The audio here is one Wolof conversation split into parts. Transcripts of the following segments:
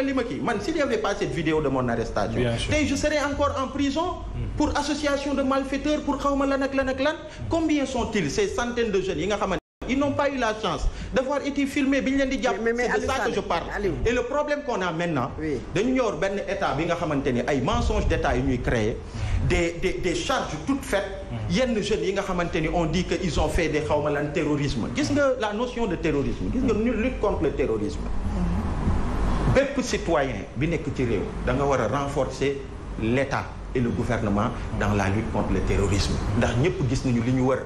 li ma kii man s'il y avait pas cette vidéo de mon arrestation tey je serais encore en prison pour association de malfaiteurs pour xawma lan ak lan ak lan combien sont-ils ces centaines de jeunes yi nga xamante ils n'ont pas eu la chance d'avoir été filmés bi ñu leen di jàpp c'est de ça que je parle et le problème qu'on a maintenant dañu ñëw benn état bi nga xamante ni ay mensonges d'état yu ñuy créer des charges toutes faites yenn jeunes yi nga xamante ni on dit que ils ont fait des xawma lan terrorisme gis nga la notion de terrorisme gis nga lutte contre le terrorisme bépp citoyen bi nekk ci réew da nga war a renforcer l'État et le gouvernement dans la lutte contre le terrorisme ndax ñëpp gis nañu li ñu war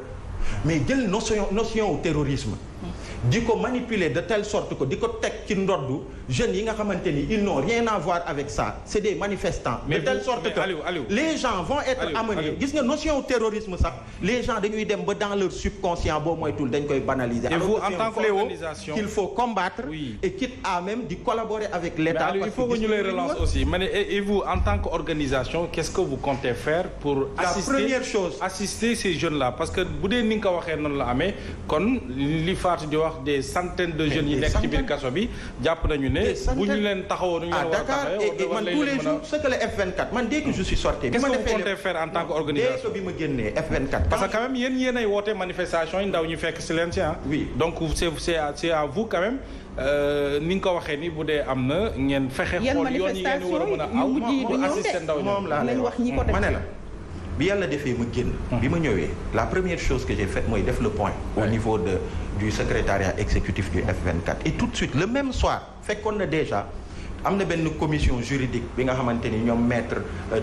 mais jël notion terrorisme di ko manipuler de telle sorte que di ko teg ci ndoddu jeunes yi nga xamante ni ils n'ont rien à voir avec ça c'est des manifestants de telle sorte que les gens vont être amenés gis nga notion terrorisme sax les gens dañuy dem ba dans leur subconscient boo moytul dañ koy banaliser et vous en tant qu'organisation qu'il faut combattre et quitte à même di collaborer avec l'État il faut que ñu lay relance aussi mais et vous en tant qu'organisation qu'est-ce que vous comptez faire pour assister ces jeunes là parce que bu dee ni nga ko waxee noonu la amee kon li Fatou di wax des centaines de jeunes yi nekk ci biir kaso bi jàpp nañu ne bu ñu leen taxawoo nu ñu leen war a taxawee et man tous les jours ce que le F24 man dès que je suis sorti qu'est-ce que vous comptez faire en tant qu'organisation dès que bi ma génnee F24 parce que quand même yéen ay woote manifestation yi ndaw ñu fekk si leen ci oui donc c'est à vous quand même ni nga ko waxee ni bu dee am na ngeen fexe xool yoon yi ngeen war a mën a aw pour assister ndaw moom laa lay wax ma ne la bi yàlla defee ma génn bi ma ñëwee la première chose que j'ai faite mooy def le point au niveau du secrétariat exécutif du F24 et tout de suite le même soir fekkoon na déjà am na benn commission juridique bi nga xamante ni ñoom maître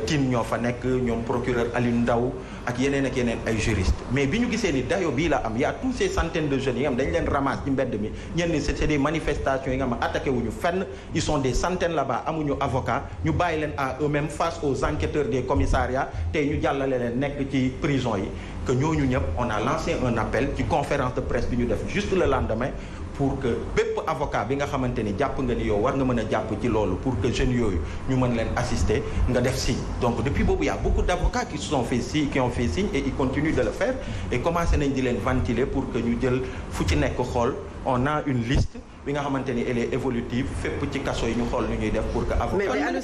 Tine ñoo fa nekk ñoom procureur Aliou Ndao ak yeneen ay juristes mais bi ñu gisee ni dayo bii la am y a tous ces centaines de jeunes yi nga xam dañ leen ramasse ci mbedd mi ñenn c'est des manifestations yi nga xam attaqué wuñu fenn ils sont des centaines là-bas amuñu avocat ñu bàyyi leen à eux-mêmes face aux enquêteurs des commissariats tey ñu jàllale leen nekk ci prison yi que ñooñu ñëpp on a lancé un appel ci conférence de presse bi ñu def juste le lendemain pour que bépp avocat bi nga xamante ni jàpp nga ni yow war nga mën a jàpp ci loolu pour que jeunes yooyu ñu mën leen assister nga def signe donc depuis boobu y a beaucoup d'avocats qui ont fait signe et ils continuent de le faire et commencé nañ di leen ventiler pour que ñu jël fu ci nekk xool on a une liste bi nga xamante ni elle est évolutive fépp ci kaso yi ñu xool lu ñuy def pour que avocat mais au-delà de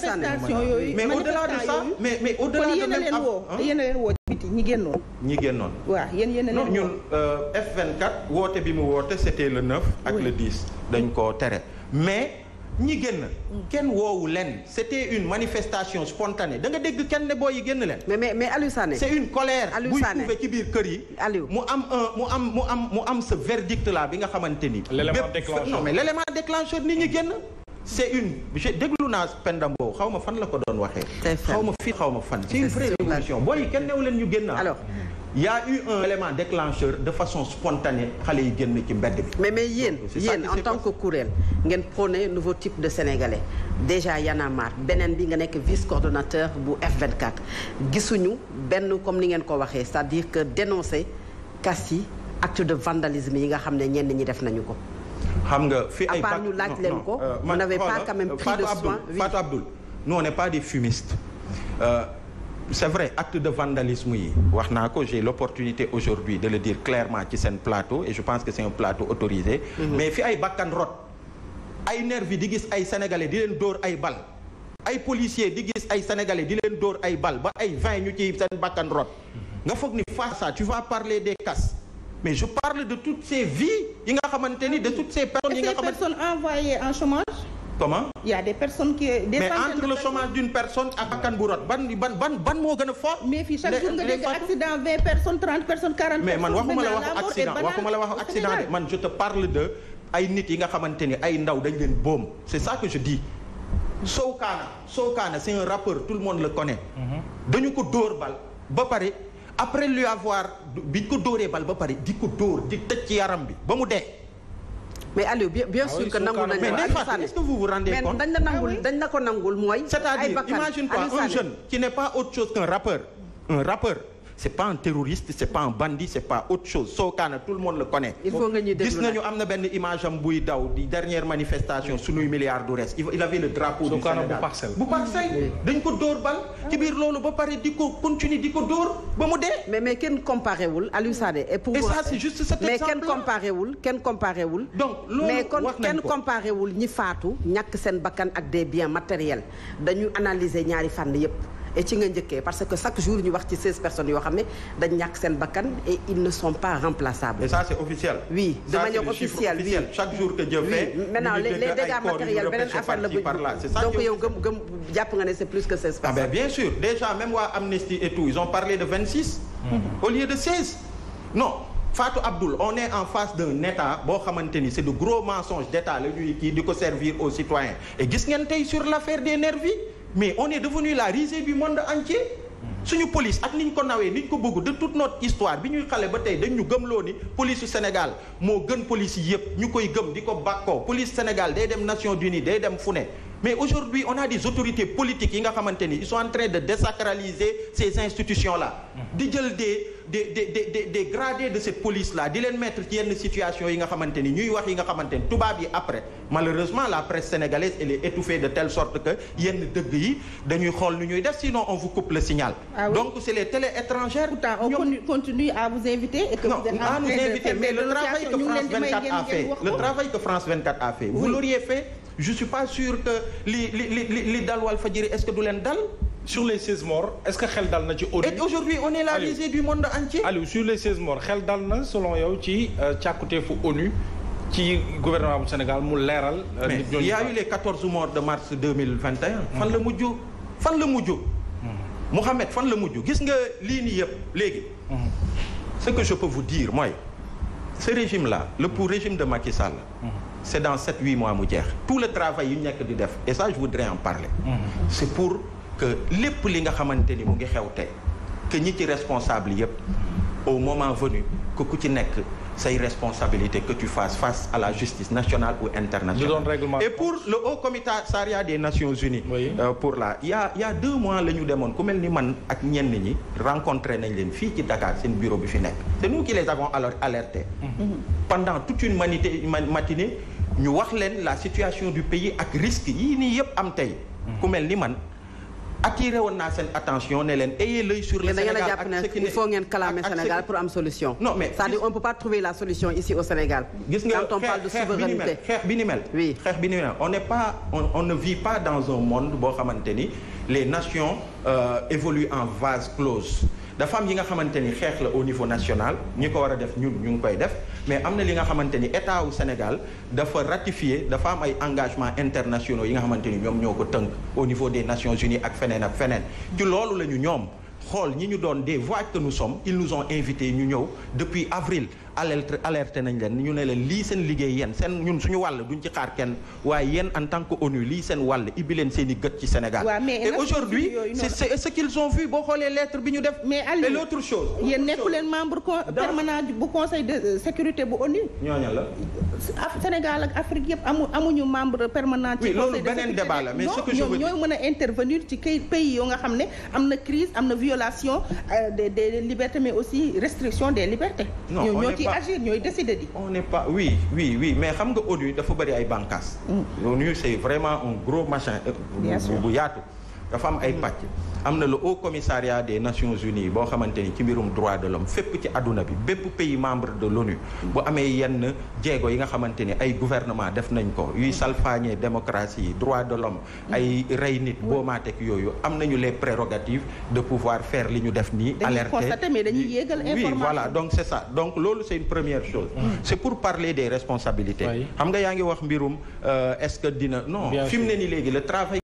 ça mais au-delà de même yéen a leen woo biti ñi génnoon waaw yéen a leen ñun F24 woote bi mu woote c'était le 9 ak le 10 dañ ko tere mais ñi génn kenn woowu leen c'était une manifestation spontanée da nga dégg kenn ne boo yi génn leen mais Aliou Sané c'est une colère buy trouvé ci biir kër yi mu am ce verdict là bi nga xamante ni l'élément déclencheur nit ñi génn c'est une déglu naa Penda Mbow xaw ma fan la ko doon waxee xaw ma fii xaw ma fan c'est une vraie révolution boo yi kenn newu leen ñu génn alors il y a eu un élément déclencheur de façon spontanée xale yi génn ci mbedd bi mais yéen en tant que kuréel ngeen prôné nouveau type de sénégalais déjà Y en a marre beneen bi nga nekk vice coordonnateur bu F24 gisuñu benn comme ni ngeen ko waxee c'est-à-dire que dénoncer cas yi acte de vandalisme yi nga xam ne ñenn ñi def nañu ko xam nga fi ay à part ñu laaj leen ko vous n'avez pas quand même pris de soin Fatou Abdoul nous on n'est pas des fumistes c'est vrai acte de vandalisme yi wax naa ko j'ai l'opportunité aujourd'hui de le dire clairement ci seen plateau et je pense que c'est un plateau autorisé mais fi ay bakkan rot ay nervi di gis ay sénégalais di leen dóor ay bal ay policiers di gis ay sénégalais di leen dóor ay bal ba ay 20 ñu ci seen bakkan rot nga foog ni face à ça tu vas parler des cas mais je parle de toutes ces vies yi nga xamante ni de toutes ces personnes yi nga xamante personnes envoyées en chômage. Comment? Il y a des personnes qui mais entre le chômage d'une personne ak bakkan bu rot ban moo gën a fort. mais fii chaque jour nga dégg accident 20 personnes 30 personnes 40 mais man personnes. waxuma la wax accident de man je te parle de ay nit yi nga xamante ni ay ndaw dañ leen boom c'est ça que je dis. Sokana c'est un rappeur tout le monde le connaît. dañu ko dóor bal ba pare après lui avoir bi ko dóoree bal ba pare di ko dóor di tëj ci yaram bi ba mu dee. mais Aliou bien sûr que nangu nañu est-ce que vous vous rendez compte dañ la ko nangul mooy c'est-à-dire imagine-toi un jeune qui n'est pas autre chose qu'un rappeur c'est pas un terroriste, c'est pas un bandit, c'est pas autre chose. Sokane tout le monde le connaît. il faut nga ñuy déglu gis nañu am na benn image am buy daw di dernière manifestation sunuy milliards du reste il avait le drapeau du Sénégal bu Parcelles dañ ko dóor bal ci biir loolu ba pare di ko continuer di ko dóor ba mu dee. mais kenn comparé wul Aliou Sané et pour. et ça c'est juste cet exemple. mais kenn comparé wul. donc loolu mais kon kenn comparé wul ñi faatu ñàkk seen bakkan ak des biens matériels dañu analyser ñaari fànn yépp. et ci nga njëkkee parce que chaque jour ñu wax ci 16 personnes yoo xam ne dañ ñàkk seen bakkan et ils ne sont pas remplaçables. et ça c'est officiel. oui de manière officielle oui chaque jour que Dieu fait. maintenant les dégâts matériels beneen affaire la bu donc yow gëm jàpp nga ne c'est plus que 16 personnes. ah ben bien sûr déjà même waa Amnesty et tout ils ont parlé de 26. au lieu de 16. non Fatou Abdoul on est en face d'un état boo xamante ni c'est de gros mensonges d'état la ñuy kii di ko servir aux citoyens et gis ngeen tey sur l'affaire des nervis mais on est devenu la risée du monde entier. suñu police ak niñ ko nawee niñ ko bëgg de toute notre histoire bi ñuy xale ba tey dañ ñu gëmloo ni police su Sénégal moo gën police yi yëpp ñu koy gëm di ko bàkkoo police Sénégal day dem Nations Unies day dem fu ne mais aujourd'hui on a des autorités politiques yi nga xamante ni ils sont en train de désacraliser ces institutions là. di jël des gradés de cette police là di leen mettre ci yenn situation yi nga xamante ni ñuy wax yi nga xamante ni tubaab yi après malheureusement la presse sénégalaise elle est étouffée de telle sorte que yenn dëgg yi dañuy xool nu ñuy def sinon on vous coupe le signal. Ah oui. Donc c'est les télés étrangères. Pourtant on continue à vous inviter. Et que non vous êtes à nous inviter mais le travail que France 24 a fait le travail que France 24 a fait. Vous l'auriez fait. Je suis pas sûr que li dal Walfadjri est-ce que du leen dal. sur les 16 morts est-ce que xel dal na ci ONU. et aujourd'hui on est la risée du monde entier. Aliou sur les 16 morts xel dal na selon yow ci càkkutéefu ONU ci gouvernement bu Sénégal mu leeral. mais il y a eu les 14 morts de mars 2021. fan la mujj. Mohamed fan la mujj gis nga lii nii yëpp léegi. ce que je peux vous dire mooy ce régime là le pour régime de Macky Sall. c'est dans 7-8 mois mu jeex tout le travail yu ñu nekk di def et ça je voudrais en parler. c'est pour que lépp li nga xamante ni mu ngi xew tey que ñi ci responsable yëpp au moment venu que ku ci nekk say responsabilité que tu fasses face à la justice nationale ou internationale. Et pour le Haut Commissariat des Nations Unies. Oui. Pour il y a 2 mois la ñu demoon ku mel ni man ak ñenn ñi rencontré nañ leen fii ci Dakar seen bureau bi fi nekk. c'est nous qui les avons alors alertés. Pendant toute une matinée ñu wax leen la situation du pays ak risque yii nii yëpp am tey. ku mel ni man. attiré woon naa seen attention ne leen ayez l'œil sur le Sénégal ak ce qui il faut ngeen clamer Sénégal pour am solution. non mais c'est-à-dire on peut pas trouver la solution ici au Sénégal. gis nga quand on parle de souveraineté xeex bi ni mel. oui xeex bi ni mel on ne vit pas dans un monde boo xamante ni les nations évoluent en vase clos. dafa am yi nga xamante ni xeex la au niveau national ñi ko war a def ñun ñu ngi koy def mais am na li nga xamante ni état wu Sénégal dafa ratifier dafa am ay engagements internationaux yi nga xamante ni ñoom ñoo ko tënk au niveau des Nations Unies ak feneen ak feneen. ci loolu la ñu ñoom xool ñi ñu doon des voix que nous sommes ils nous ont invités ñu ñëw depuis avril. alerté nañ leen ñu ne leen lii seen liggéey yéen seen ñun suñu wàll duñ ci xaar kenn waaye yéen en tant que ONU lii seen wàll ibbi leen seen i gët ci Sénégal. et aujourd'hui c'est ce qu'ils ont vu boo xoolee lettre bi ñu def. mais Aliou et l'autre chose. yéen nekku leen membre permanent bu conseil de sécurité bu ONU. ñooñu la. Sénégal ak Afrique yëpp amuñu membre permanent. ci loolu beneen débat la mais ce que je veux dire ñooy mën a intervenir ci pays yoo nga xam ne am na crise am na violation des libertés mais aussi restriction des libertés. ñoo ci agir ñooy décider di. on n'est pas oui mais xam nga ONU dafa bëri ay bànqaas. ONU c'est vraiment un gros machin. bu yaatu dafa am ay pàcc. am na le Haut Commissariat des Nations Unies boo xamante ni ci mbirum droit de l'homme fépp ci àdduna bi bépp pays membre de l'ONU bu amee yenn jéego yi nga xamante ni ay gouvernement def nañ ko yuy salfaañee démocratie droit de l'homme ay rey nit boomaatek yooyu am nañu les prérogatives de pouvoir faire li ñu def nii alerter mais dañuy yéegal information. oui voilà donc c'est ça donc loolu c'est une première chose c'est pour parler des responsabilités xam nga yaa ngi wax mbirum est-ce que dina non fi mu ne nii léegi le travail